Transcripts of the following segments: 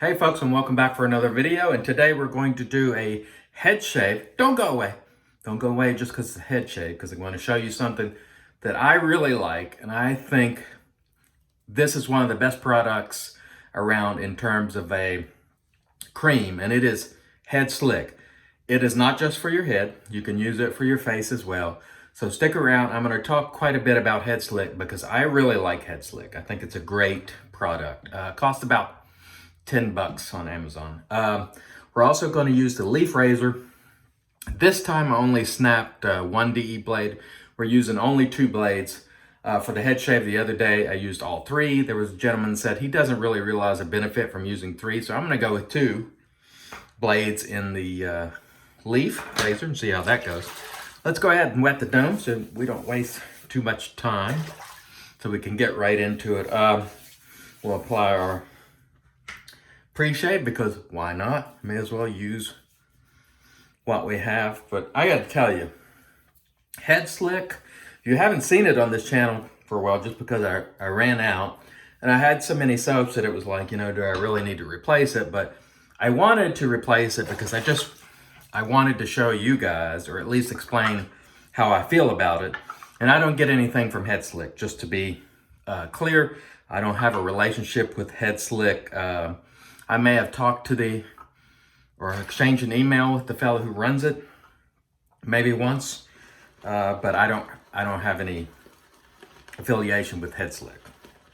Hey folks, and welcome back for another video. And today we're going to do a head shave. Don't go away. Don't go away just because it's a head shave, because I'm going to show you something that I really like. And I think this is one of the best products around in terms of a cream, and it is HeadSlick. It is not just for your head. You can use it for your face as well. So stick around. I'm going to talk quite a bit about HeadSlick because I really like HeadSlick. I think it's a great product. Costs about $10 on Amazon. We're also going to use the leaf razor. This time I only snapped one DE blade. We're using only 2 blades. For the head shave the other day, I used all 3. There was a gentleman who said he doesn't really realize a benefit from using 3, so I'm going to go with 2 blades in the leaf razor and see how that goes. Let's go ahead and wet the dome so we don't waste too much time, so we can get right into it. We'll apply our PreShave because why not? May as well use what we have. But I got to tell you, HeadSlick, if you haven't seen it on this channel for a while, just because I ran out and I had so many soaps that it was like, you know, do I really need to replace it? But I wanted to replace it because I wanted to show you guys, or at least explain how I feel about it. And I don't get anything from HeadSlick, just to be clear. I don't have a relationship with HeadSlick. I may have talked to or exchanged an email with the fellow who runs it, maybe once, but I don't have any affiliation with HeadSlick.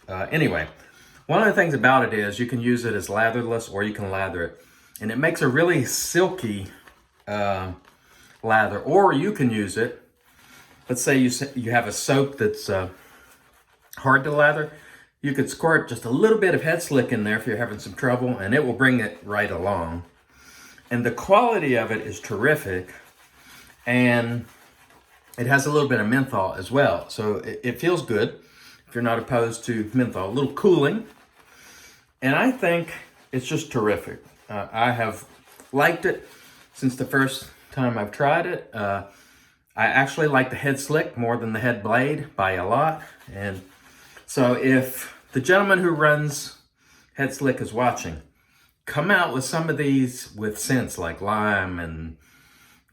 Anyway, one of the things about it is you can use it as latherless or you can lather it, and it makes a really silky lather. Or you can use it, let's say you have a soap that's hard to lather. You could squirt just a little bit of HeadSlick in there if you're having some trouble, and it will bring it right along. And the quality of it is terrific, and it has a little bit of menthol as well. So it feels good if you're not opposed to menthol. A little cooling, and I think it's just terrific. I have liked it since the first time I've tried it. I actually like the HeadSlick more than the Head Blade by a lot, and so if the gentleman who runs HeadSlick is watching, come out with some of these with scents like lime and,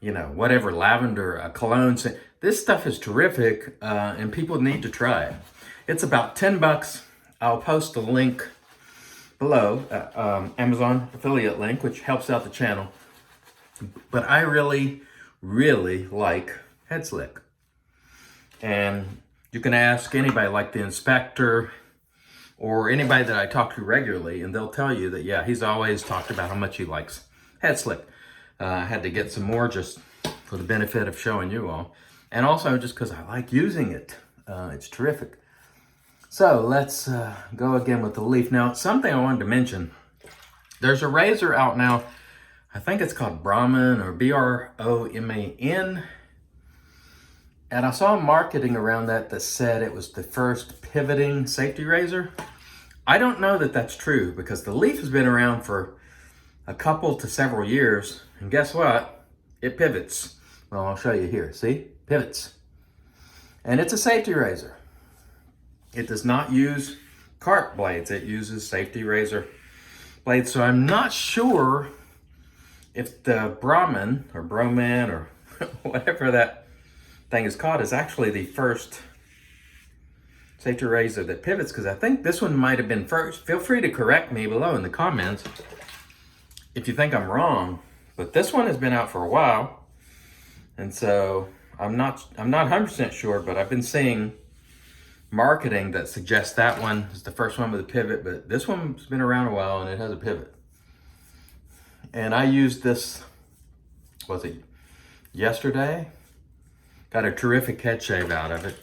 you know, whatever, lavender, a cologne scent. This stuff is terrific, and people need to try it. It's about $10. I'll post a link below, Amazon affiliate link, which helps out the channel. But I really, really like HeadSlick. And you can ask anybody like the inspector or anybody that I talk to regularly, and they'll tell you that, yeah, he's always talked about how much he likes HeadSlick. I had to get some more just for the benefit of showing you all. And also just because I like using it. It's terrific. So let's go again with the leaf. Now, something I wanted to mention. There's a razor out now. I think it's called Brahman or Broman. And I saw marketing around that said it was the first pivoting safety razor. I don't know that that's true because the leaf has been around for a couple to several years. And guess what? It pivots. Well, I'll show you here. See? Pivots. And it's a safety razor. It does not use carp blades. It uses safety razor blades. So I'm not sure if the Brahman or Broman or whatever that thing is called is actually the first safety razor that pivots, because I think this one might have been first. Feel free to correct me below in the comments if you think I'm wrong, but this one has been out for a while, and so I'm not 100% sure, but I've been seeing marketing that suggests that one is the first one with a pivot, but this one's been around a while and it has a pivot. And I used this, was it yesterday? Got a terrific head shave out of it.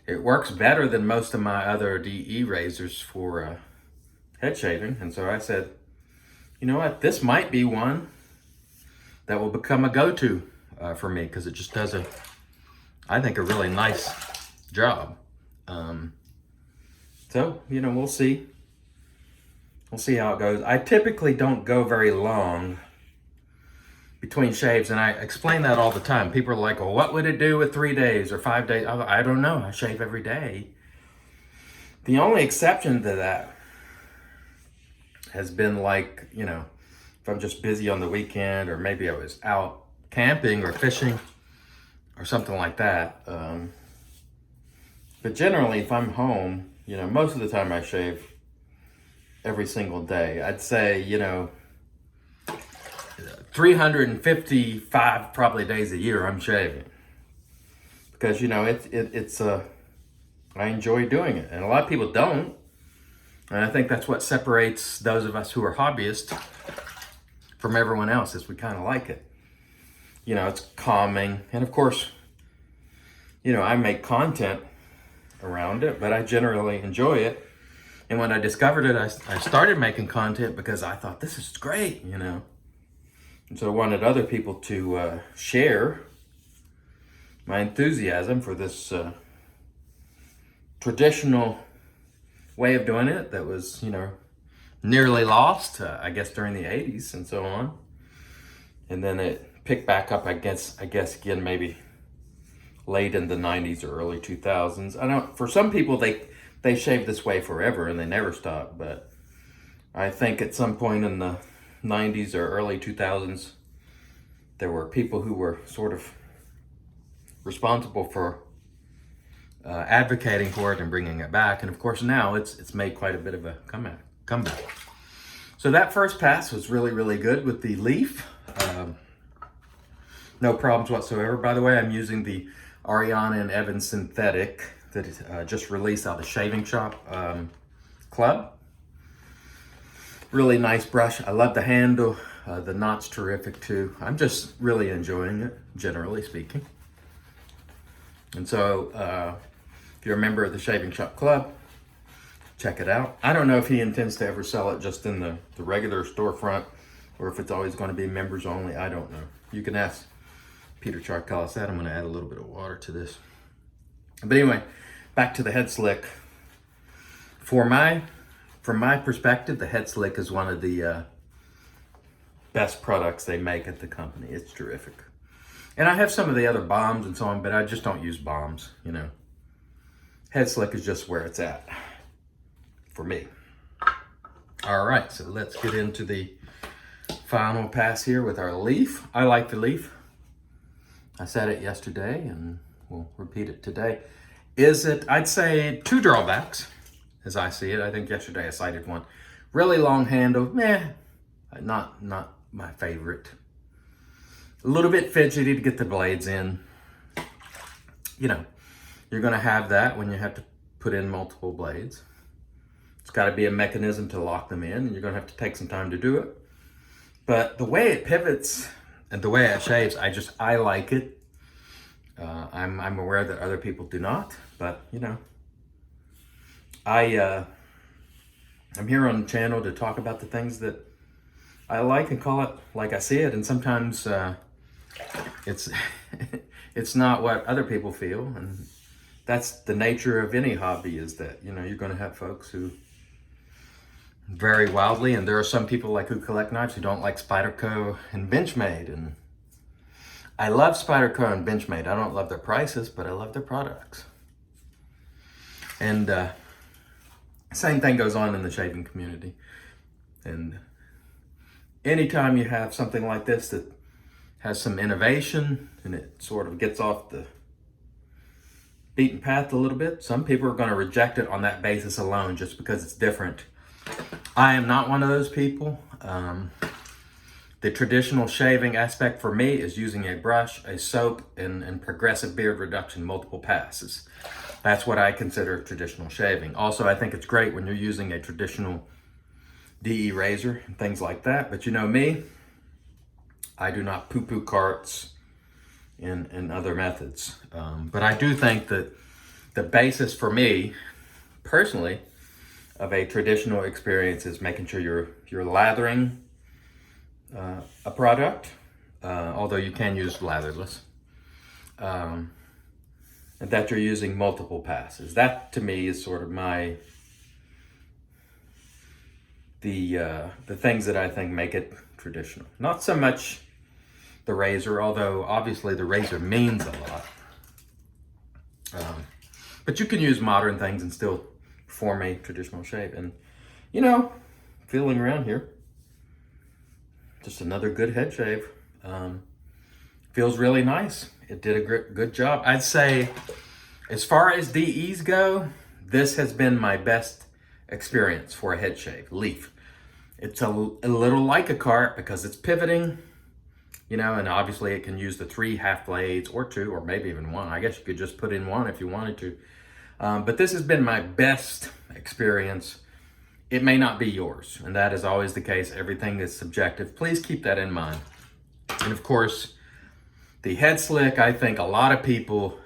It works better than most of my other DE razors for head shaving. And so I said, you know what? This might be one that will become a go-to for me because it just does I think, a really nice job. So, you know, we'll see. We'll see how it goes. I typically don't go very long between shaves, and I explain that all the time. People are like, well, what would it do with 3 days or 5 days? I don't know. I shave every day. The only exception to that has been like, you know, if I'm just busy on the weekend, or maybe I was out camping or fishing or something like that. But generally, if I'm home, you know, most of the time I shave every single day. I'd say, you know, 355 probably days a year I'm shaving. Because, you know, I enjoy doing it. And a lot of people don't. And I think that's what separates those of us who are hobbyists from everyone else, is we kind of like it. You know, it's calming. And of course, you know, I make content around it, but I generally enjoy it. And when I discovered it, I started making content because I thought, this is great, you know. And so I wanted other people to share my enthusiasm for this traditional way of doing it that was, you know, nearly lost, I guess, during the 80s and so on. And then it picked back up, I guess again, maybe late in the 90s or early 2000s. I don't, for some people, they shave this way forever and they never stop. But I think at some point in the 90s or early 2000s, there were people who were sort of responsible for advocating for it and bringing it back. And of course now it's made quite a bit of a comeback. So that first pass was really, really good with the leaf. No problems whatsoever. By the way, I'm using the Ariana and Evan synthetic that is just released out of the Shaving Shop Club. Really nice brush. I love the handle. The knot's terrific too. I'm just really enjoying it, generally speaking. And so if you're a member of the Shaving Shop Club, check it out. I don't know if he intends to ever sell it just in the regular storefront, or if it's always going to be members only. I don't know. You can ask Peter Charkalis that. I'm going to add a little bit of water to this. But anyway, back to the HeadSlick. From my perspective, the HeadSlick is one of the best products they make at the company. It's terrific. And I have some of the other bombs and so on, but I just don't use bombs, you know. HeadSlick is just where it's at for me. All right, so let's get into the final pass here with our leaf. I like the leaf. I said it yesterday and we'll repeat it today. I'd say 2 drawbacks as I see it. I think yesterday I cited one. Really long handle, not my favorite. A little bit fidgety to get the blades in. You know, you're gonna have that when you have to put in multiple blades. It's gotta be a mechanism to lock them in, and you're gonna have to take some time to do it. But the way it pivots and the way it shaves, I like it. I'm aware that other people do not, but you know, I'm here on the channel to talk about the things that I like and call it like I see it. And sometimes it's not what other people feel. And that's the nature of any hobby, is that, you know, you're going to have folks who vary wildly. And there are some people like who collect knives who don't like Spyderco and Benchmade. And I love Spyderco and Benchmade. I don't love their prices, but I love their products. And same thing goes on in the shaving community. And anytime you have something like this that has some innovation and it sort of gets off the beaten path a little bit, some people are going to reject it on that basis alone, just because it's different. I am not one of those people. The traditional shaving aspect for me is using a brush, a soap, and progressive beard reduction, multiple passes. That's what I consider traditional shaving. Also, I think it's great when you're using a traditional DE razor and things like that. But you know me, I do not poo-poo carts and other methods. But I do think that the basis for me, personally, of a traditional experience is making sure you're lathering a product, although you can use latherless, and that you're using multiple passes. That to me is sort of the things that I think make it traditional. Not so much the razor, although obviously the razor means a lot. But you can use modern things and still perform a traditional shave. And you know, if feeling around here. Just another good head shave. Feels really nice. It did a good job. I'd say as far as DEs go, this has been my best experience for a head shave, leaf. It's a little like a cart because it's pivoting, you know, and obviously it can use the 3 half blades or 2 or maybe even 1. I guess you could just put in 1 if you wanted to. But this has been my best experience. It may not be yours, and that is always the case. Everything is subjective. Please keep that in mind. And of course, the HeadSlick, I think a lot of people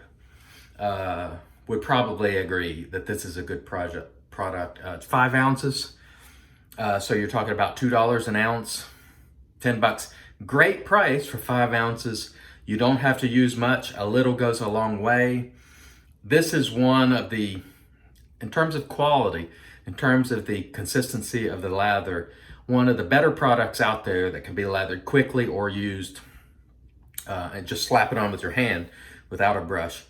would probably agree that this is a good product. It's 5 ounces. So you're talking about $2 an ounce, $10. Great price for 5 ounces. You don't have to use much. A little goes a long way. This is one of the, in terms of quality, in terms of the consistency of the lather, one of the better products out there that can be lathered quickly or used and just slap it on with your hand without a brush.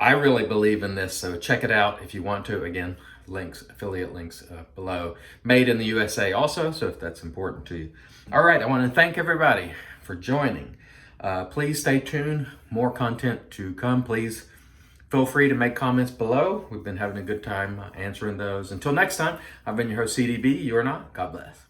I really believe in this, so check it out if you want to. Again, links, affiliate links below. Made in the USA also, so if that's important to you. All right, I want to thank everybody for joining. Please stay tuned. More content to come. Please feel free to make comments below. We've been having a good time answering those. Until next time, I've been your host, CDB. You are not. God bless.